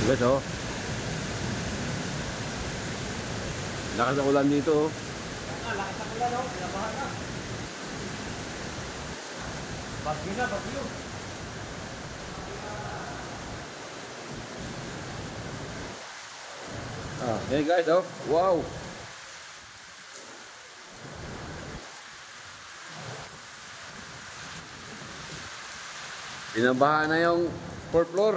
Guys, oh. Lakas ang ulan dito, oh. Lakas ang ulan, oh. Pinabahan na. Bagyo na, bagyo. Hey guys, oh. Wow. Pinabahan na yung 4th floor.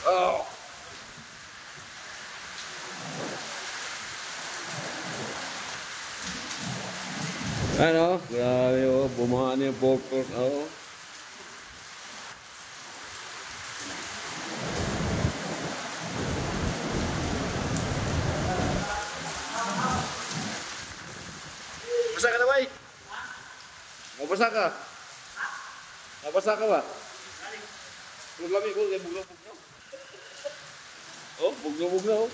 Oh. Ano? Grabe, oh. Bumahan na yung 4th floor. Oh. Basa ka na ba? Mabasa ka? Mabasa ka ba? Lamig ko, buglo-buglo. Oh, buglo-buglo.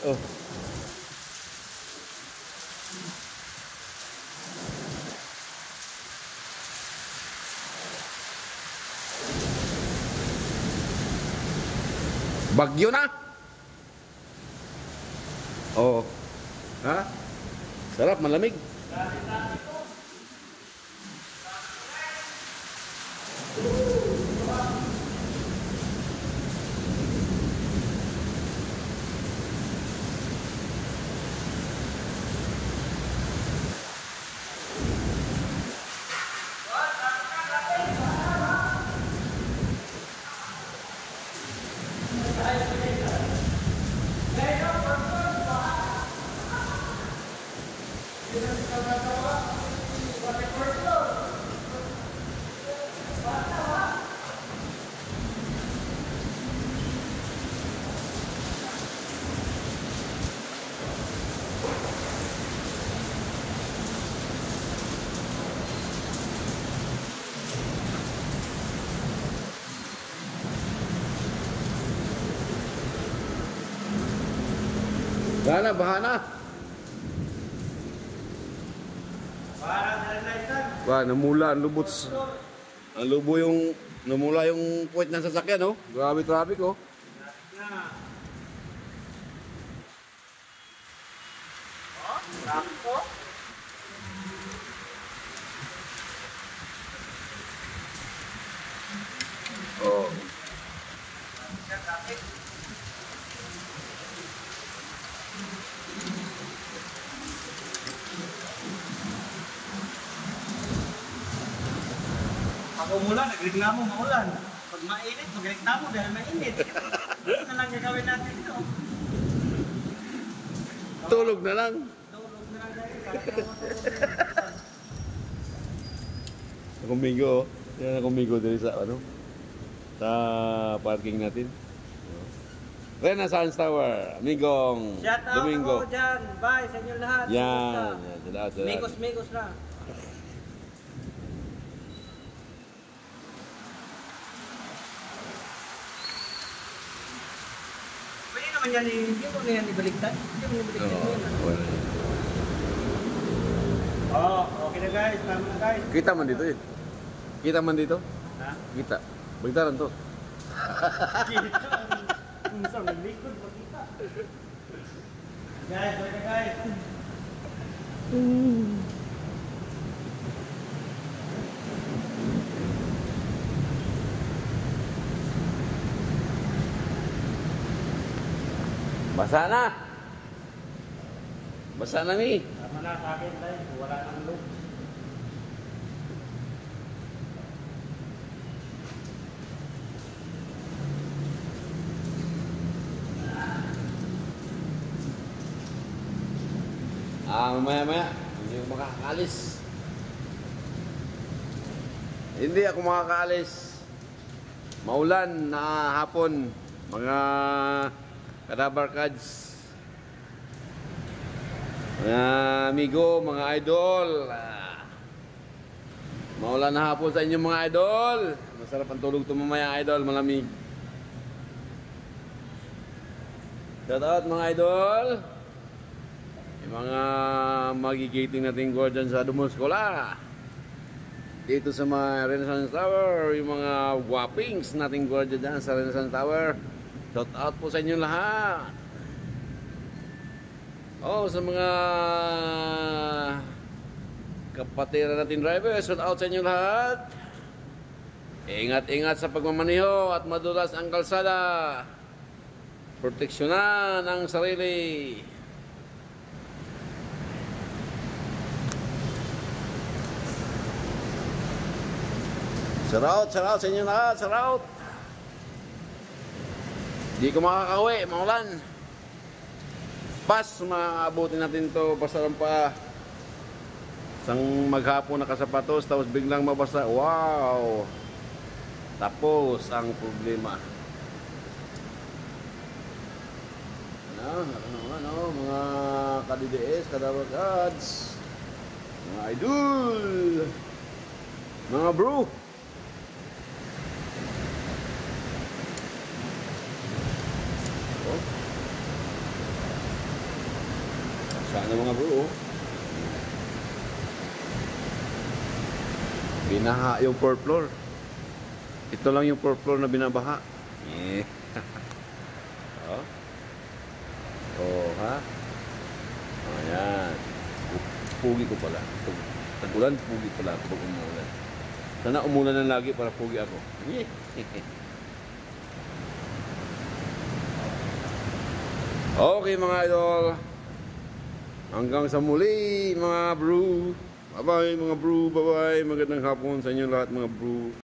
Oh. Bagyo na. Oh. Ha? Sarap, malamig. Bahana, bahana. Wah, namula ang lubot. Ang lubo yung namula yung puwet ng sasakyan, oh. Grabe traffic, oh. Oh. Pag umulan, nagreklamo maulan. Pag mainit, magreklamo dahil mainit. Ano na lang gagawin natin ito? Tulog na lang. Tulog na lang dahil. Kahit Kumigo, oh. Yan ang kumigo din sa ano? Sa parking natin. Renaissance Tower, amigong shout out Domingo. ako dyan. Bye sa inyo lahat. Yan. Migos na. Pwede naman yan, hindi mo na yan ibaligtad. Hindi mo ibaligtad yan. Oh, okay na guys. Tama na guys. Kita man dito eh. Kita man dito? Ha? Kita. Bagdaran to. Kita. Minsan naglikod makita. Guys, okay na guys. Basa na. Basa na mi. Tama na sa akin guys. Wala nang look. Maya-maya, hindi ako makakaalis. Hindi ako makakaalis. Maulan na hapon, mga Kadabar Cards, mga amigo, mga idol. Maulan na hapon sa inyong mga idol. Masarap ang tulog ito mamaya, idol, malamig. Shout out mga idol. Yung mga magigiting natin ko dyan sa Dumos Cola. dito sa mga Renaissance Tower, yung mga whoppings nating gwardiya dyan sa Renaissance Tower. Shout out po sa inyo lahat. Oh, sa mga kapatiran natin driver, shout out sa inyo lahat. Ingat-ingat sa pagmamaneho at madulas ang kalsada. Proteksyonan ang sarili. Shout out sa inyo lahat, shout out. Di ko makakauwi, maulan. Pas, maabutin natin to, basta lang pa. Isang maghapon nakasapatos, tapos biglang mabasa. Wow! Tapos ang problema. Ano, mga kadides, kadabagads, mga idol, mga bro. Oh. Sana mga bro. Binaha yung 4th floor. Ito lang yung 4th floor na binabaha. Yeah. Oh. Oh, ha? Ayan. Pugi ko pala. Tag-ulan, pugi pala pag umulan. Sana umulan na lagi para pugi ako. Yeah. Okay mga idol. Hanggang sa muli mga bro. Bye bye mga bro. Bye bye. Magandang hapon sa inyo lahat mga bro.